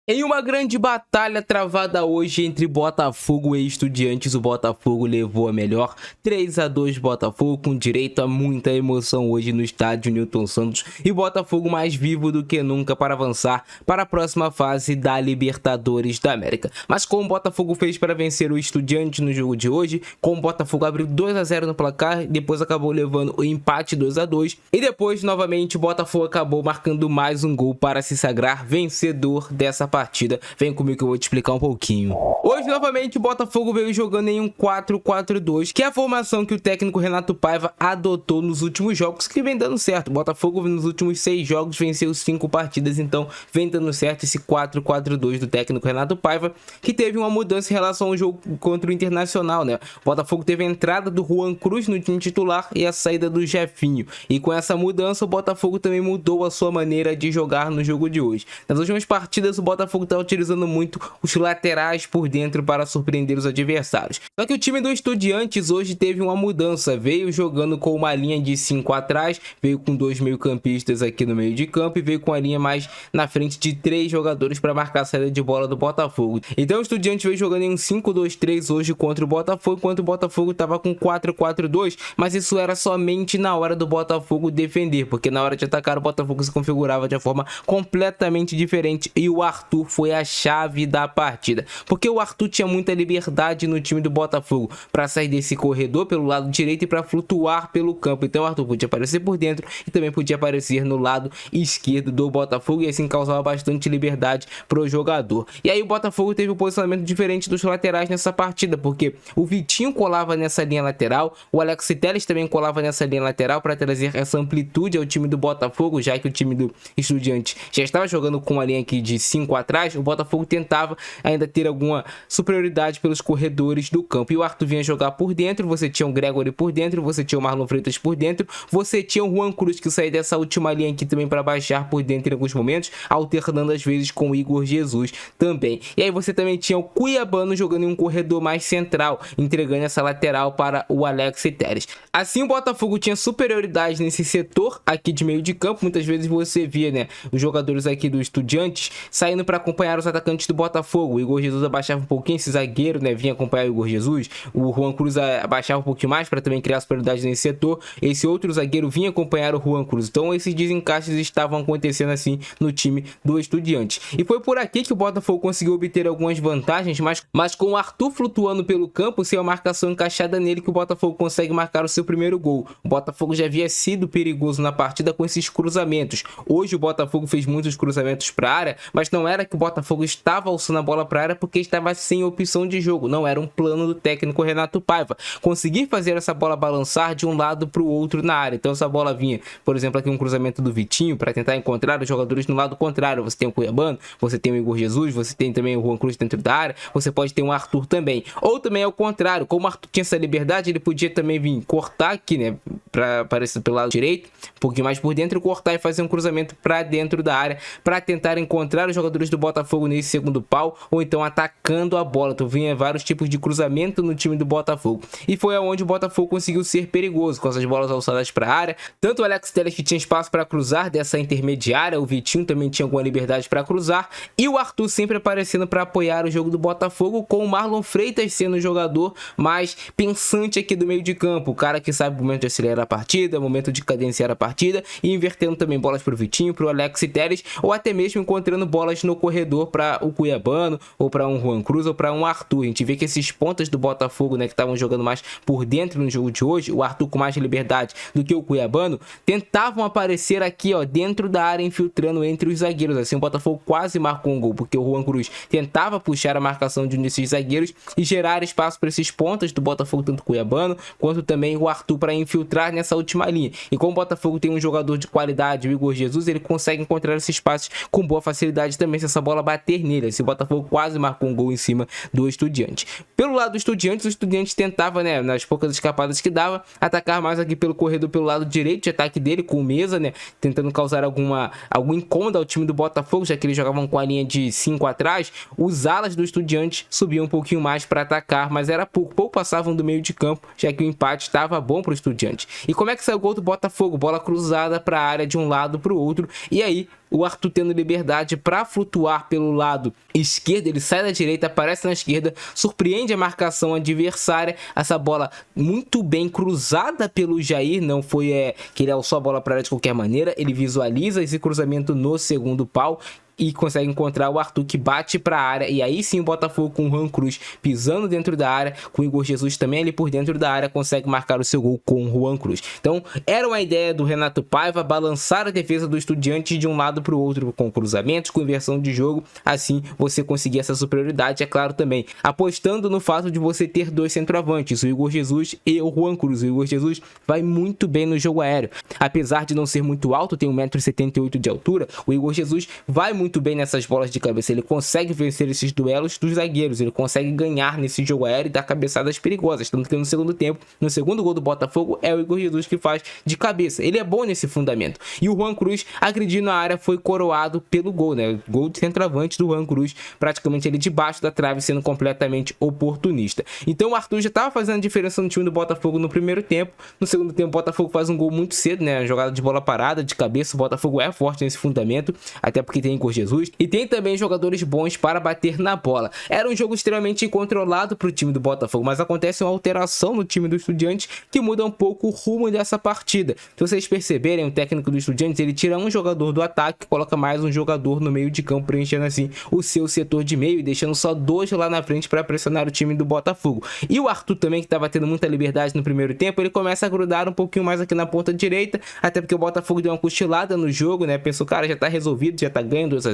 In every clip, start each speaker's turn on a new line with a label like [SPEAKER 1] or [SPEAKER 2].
[SPEAKER 1] Em uma grande batalha travada hoje entre Botafogo e Estudiantes, o Botafogo levou a melhor 3-2 Botafogo, com direito a muita emoção hoje no estádio Newton Santos, e Botafogo mais vivo do que nunca para avançar para a próxima fase da Libertadores da América. Mas como o Botafogo fez para vencer o Estudiantes no jogo de hoje, como o Botafogo abriu 2-0 no placar, depois acabou levando o empate 2-2, e depois novamente o Botafogo acabou marcando mais um gol para se sagrar vencedor dessa partida. Vem comigo que eu vou te explicar um pouquinho. Hoje, novamente, o Botafogo veio jogando em um 4-4-2, que é a formação que o técnico Renato Paiva adotou nos últimos jogos, que vem dando certo. O Botafogo nos últimos 6 jogos venceu 5 partidas, então vem dando certo esse 4-4-2 do técnico Renato Paiva, que teve uma mudança em relação ao jogo contra o Internacional, né? O Botafogo teve a entrada do Juan Cruz no time titular e a saída do Jefinho, e com essa mudança o Botafogo também mudou a sua maneira de jogar no jogo de hoje. Nas últimas partidas o Botafogo está utilizando muito os laterais por dentro para surpreender os adversários. Só que o time do Estudiantes hoje teve uma mudança, veio jogando com uma linha de 5 atrás, veio com 2 meio-campistas aqui no meio de campo e veio com a linha mais na frente de 3 jogadores para marcar a saída de bola do Botafogo. Então o Estudiantes veio jogando em um 5-2-3 hoje contra o Botafogo, enquanto o Botafogo estava com 4-4-2, mas isso era somente na hora do Botafogo defender, porque na hora de atacar o Botafogo se configurava de uma forma completamente diferente, e o Arthur foi a chave da partida, porque o Arthur tinha muita liberdade no time do Botafogo para sair desse corredor pelo lado direito e para flutuar pelo campo. Então o Arthur podia aparecer por dentro e também podia aparecer no lado esquerdo do Botafogo, e assim causava bastante liberdade para o jogador. E aí o Botafogo teve um posicionamento diferente dos laterais nessa partida, porque o Vitinho colava nessa linha lateral, o Alex Telles também colava nessa linha lateral para trazer essa amplitude ao time do Botafogo, já que o time do Estudiantes já estava jogando com uma linha aqui de 5 atrás. O Botafogo tentava ainda ter alguma superioridade pelos corredores do campo, e o Arthur vinha jogar por dentro. Você tinha o Gregory por dentro, você tinha o Marlon Freitas por dentro, você tinha o Juan Cruz que saía dessa última linha aqui também para baixar por dentro em alguns momentos, alternando às vezes com o Igor Jesus também. E aí você também tinha o Cuiabano jogando em um corredor mais central, entregando essa lateral para o Alex Telles. Assim o Botafogo tinha superioridade nesse setor aqui de meio de campo. Muitas vezes você via, né, os jogadores aqui do Estudiantes saindo para acompanhar os atacantes do Botafogo. O Igor Jesus abaixava um pouquinho, esse zagueiro, né, vinha acompanhar o Igor Jesus. O Juan Cruz abaixava um pouquinho mais para também criar superioridade nesse setor. Esse outro zagueiro vinha acompanhar o Juan Cruz. Então esses desencaixes estavam acontecendo assim no time do Estudiantes. E foi por aqui que o Botafogo conseguiu obter algumas vantagens, mas com o Arthur flutuando pelo campo, sem a marcação encaixada nele, que o Botafogo consegue marcar o seu primeiro gol. O Botafogo já havia sido perigoso na partida com esses cruzamentos. Hoje o Botafogo fez muitos cruzamentos para a área, mas não era que o Botafogo estava alçando a bola para a área porque estava sem opção de jogo. Não era um plano do técnico Renato Paiva conseguir fazer essa bola balançar de um lado para o outro na área. Então essa bola vinha, por exemplo, aqui um cruzamento do Vitinho para tentar encontrar os jogadores no lado contrário. Você tem o Cuiabano, você tem o Igor Jesus, você tem também o Juan Cruz dentro da área, você pode ter um Arthur também. Ou também ao contrário, como o Arthur tinha essa liberdade, ele podia também vir cortar aqui, né, para aparecer pelo lado direito, um pouquinho mais por dentro, cortar e fazer um cruzamento para dentro da área para tentar encontrar os jogadores do Botafogo nesse segundo pau, ou então atacando a bola. Então vinha vários tipos de cruzamento no time do Botafogo, e foi aonde o Botafogo conseguiu ser perigoso com essas bolas alçadas para a área. Tanto o Alex Telles, que tinha espaço para cruzar dessa intermediária, o Vitinho também tinha alguma liberdade para cruzar, e o Arthur sempre aparecendo para apoiar o jogo do Botafogo, com o Marlon Freitas sendo o jogador mais pensante aqui do meio de campo, o cara que sabe o momento de acelerar a partida, o momento de cadenciar a partida, e invertendo também bolas para o Vitinho, para o Alex Telles, ou até mesmo encontrando bolas no corredor para o Cuiabano, ou para um Juan Cruz, ou para um Arthur. A gente vê que esses pontas do Botafogo, né, que estavam jogando mais por dentro no jogo de hoje, o Arthur com mais liberdade do que o Cuiabano, tentavam aparecer aqui, ó, dentro da área, infiltrando entre os zagueiros. Assim o Botafogo quase marcou um gol, porque o Juan Cruz tentava puxar a marcação de um desses zagueiros e gerar espaço para esses pontas do Botafogo, tanto o Cuiabano quanto também o Arthur, para infiltrar nessa última linha. E como o Botafogo tem um jogador de qualidade, o Igor Jesus, ele consegue encontrar esses espaços com boa facilidade também, se essa bola bater nele. Esse Botafogo quase marcou um gol em cima do Estudiante. Pelo lado do Estudiantes, o Estudiante tentava, né, nas poucas escapadas que dava, atacar mais aqui pelo corredor, pelo lado direito de ataque dele, com o Mesa, né, tentando causar algum incômodo ao time do Botafogo, já que eles jogavam com a linha de 5 atrás. Os alas do Estudiante subiam um pouquinho mais para atacar, mas era pouco passavam do meio de campo, já que o empate estava bom para o Estudiante. E como é que saiu o gol do Botafogo? Bola cruzada para a área de um lado para o outro, e aí o Arthur tendo liberdade para flutuar pelo lado esquerdo, ele sai da direita, aparece na esquerda, surpreende a marcação adversária, essa bola muito bem cruzada pelo Jair, não foi que ele alçou a bola para área de qualquer maneira, ele visualiza esse cruzamento no segundo pau e consegue encontrar o Arthur, que bate para a área, e aí sim o Botafogo com o Juan Cruz pisando dentro da área, com o Igor Jesus também ali por dentro da área, consegue marcar o seu gol com o Juan Cruz. Então era uma ideia do Renato Paiva balançar a defesa do Estudiantes de um lado para o outro, com cruzamentos, com inversão de jogo, assim você conseguir essa superioridade, é claro também, apostando no fato de você ter dois centroavantes, o Igor Jesus e o Juan Cruz. O Igor Jesus vai muito bem no jogo aéreo, apesar de não ser muito alto, tem 1,78 m de altura, o Igor Jesus vai muito bem nessas bolas de cabeça, ele consegue vencer esses duelos dos zagueiros, ele consegue ganhar nesse jogo aéreo e dar cabeçadas perigosas, tanto que no segundo tempo, no segundo gol do Botafogo, é o Igor Jesus que faz de cabeça, ele é bom nesse fundamento, e o Juan Cruz, agredindo a área, foi coroado pelo gol, né, gol de centroavante do Juan Cruz, praticamente ele debaixo da trave, sendo completamente oportunista. Então o Arthur já estava fazendo a diferença no time do Botafogo no primeiro tempo, no segundo tempo o Botafogo faz um gol muito cedo, né, jogada de bola parada, de cabeça, o Botafogo é forte nesse fundamento, até porque tem Igor Jesus, e tem também jogadores bons para bater na bola. Era um jogo extremamente controlado para o time do Botafogo, mas acontece uma alteração no time do Estudiantes que muda um pouco o rumo dessa partida. Se vocês perceberem, o técnico do Estudiantes, ele tira um jogador do ataque e coloca mais um jogador no meio de campo, preenchendo assim o seu setor de meio e deixando só dois lá na frente para pressionar o time do Botafogo. E o Arthur também, que estava tendo muita liberdade no primeiro tempo, ele começa a grudar um pouquinho mais aqui na ponta direita, até porque o Botafogo deu uma cochilada no jogo, né? Pensou, cara, já tá resolvido, já tá ganho 2-0,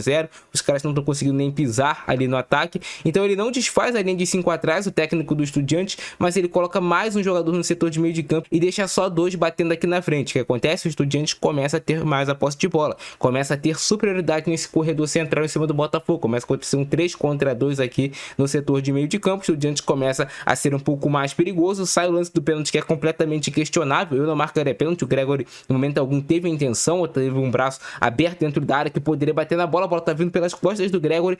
[SPEAKER 1] os caras não estão conseguindo nem pisar ali no ataque, então ele não desfaz a linha de 5 atrás, o técnico do Estudiantes, mas ele coloca mais um jogador no setor de meio de campo e deixa só dois batendo aqui na frente. O que acontece? O Estudiantes começa a ter mais a posse de bola, começa a ter superioridade nesse corredor central em cima do Botafogo, começa a acontecer um 3 contra 2 aqui no setor de meio de campo, o Estudiantes começa a ser um pouco mais perigoso, sai o lance do pênalti que é completamente questionável, eu não marcaria pênalti, o Gregory no momento algum teve a intenção, ou teve um braço aberto dentro da área que poderia bater na bola, a bola tá vindo pelas costas do Gregory,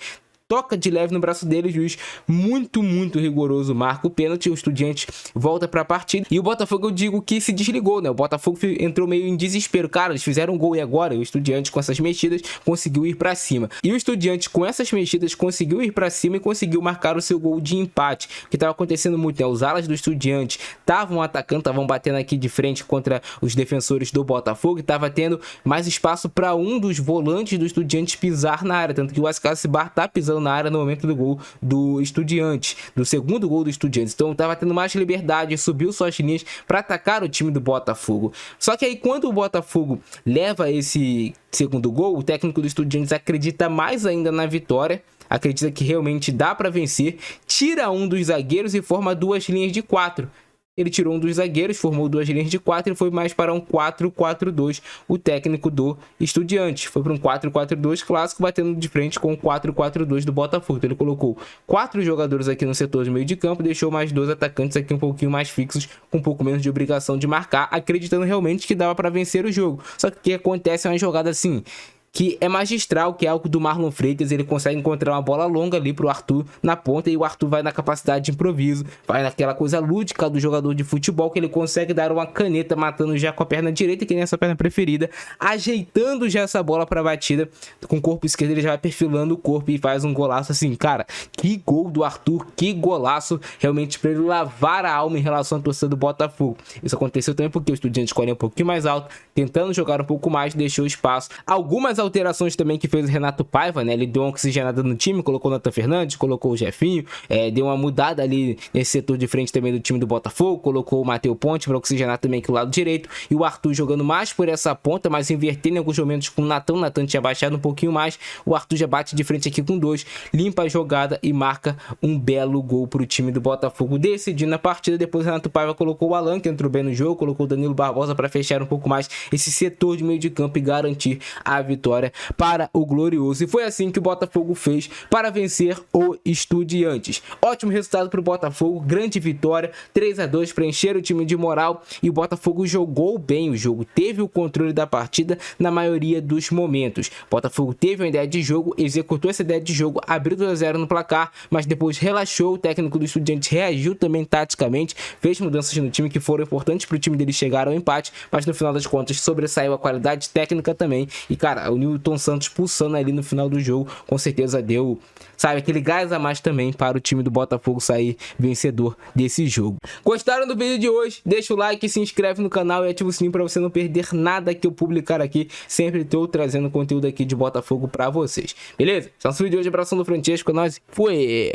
[SPEAKER 1] toca de leve no braço dele, o juiz muito rigoroso marca o pênalti, o Estudiante volta para a partida, e o Botafogo eu digo que se desligou, né, o Botafogo entrou meio em desespero, cara, eles fizeram um gol e agora o Estudiante com essas mexidas conseguiu ir para cima, e o Estudiante com essas mexidas conseguiu ir para cima e conseguiu marcar o seu gol de empate, que estava acontecendo muito, né, os alas do Estudiante estavam atacando, estavam batendo aqui de frente contra os defensores do Botafogo, e estava tendo mais espaço para um dos volantes do Estudiante pisar na área, tanto que o Ascacibar tá pisando na área no momento do gol do Estudiantes, do segundo gol do Estudiantes, então estava tendo mais liberdade, subiu suas linhas para atacar o time do Botafogo. Só que aí quando o Botafogo leva esse segundo gol, o técnico do Estudiantes acredita mais ainda na vitória, acredita que realmente dá para vencer, tira um dos zagueiros e forma duas linhas de 4. Ele tirou um dos zagueiros, formou duas linhas de 4 e foi mais para um 4-4-2, o técnico do Estudiantes. Foi para um 4-4-2 clássico, batendo de frente com o 4-4-2 do Botafogo. Então ele colocou 4 jogadores aqui no setor de meio de campo, deixou mais 2 atacantes aqui um pouquinho mais fixos, com um pouco menos de obrigação de marcar, acreditando realmente que dava para vencer o jogo. Só que o que acontece é uma jogada assim, que é magistral, que é algo do Marlon Freitas, ele consegue encontrar uma bola longa ali pro Arthur na ponta, e o Arthur vai na capacidade de improviso, vai naquela coisa lúdica do jogador de futebol, que ele consegue dar uma caneta, matando já com a perna direita, que nem essa perna preferida, ajeitando já essa bola pra batida, com o corpo esquerdo ele já vai perfilando o corpo e faz um golaço assim, cara, que gol do Arthur, que golaço, realmente pra ele lavar a alma em relação à torcida do Botafogo. Isso aconteceu também porque o Estudiante escolheu um pouquinho mais alto, tentando jogar um pouco mais, deixou espaço, algumas alterações também que fez o Renato Paiva, né? Ele deu uma oxigenada no time, colocou o Nathan Fernandes, colocou o Jefinho, deu uma mudada ali nesse setor de frente também do time do Botafogo, colocou o Matheus Ponte para oxigenar também aqui o lado direito, e o Arthur jogando mais por essa ponta, mas invertendo em alguns momentos com o Nathan tinha baixado um pouquinho mais, o Arthur já bate de frente aqui com 2, limpa a jogada e marca um belo gol para o time do Botafogo, decidindo a partida. Depois o Renato Paiva colocou o Alan, que entrou bem no jogo, colocou o Danilo Barbosa para fechar um pouco mais esse setor de meio de campo e garantir a vitória para o Glorioso. E foi assim que o Botafogo fez para vencer o Estudiantes. Ótimo resultado para o Botafogo, grande vitória, 3-2 para encher o time de moral, e o Botafogo jogou bem o jogo, teve o controle da partida na maioria dos momentos. O Botafogo teve uma ideia de jogo, executou essa ideia de jogo, abriu 2-0 no placar, mas depois relaxou, o técnico do Estudiantes reagiu também taticamente, fez mudanças no time que foram importantes para o time dele chegar ao empate, mas no final das contas sobressaiu a qualidade técnica também, e cara, o Newton Santos pulsando ali no final do jogo, com certeza deu, sabe, aquele gás a mais também para o time do Botafogo sair vencedor desse jogo. Gostaram do vídeo de hoje? Deixa o like, se inscreve no canal e ativa o sininho para você não perder nada que eu publicar aqui. Sempre estou trazendo conteúdo aqui de Botafogo para vocês, beleza? Então, esse vídeo de hoje, abração do Francesco, nós fui!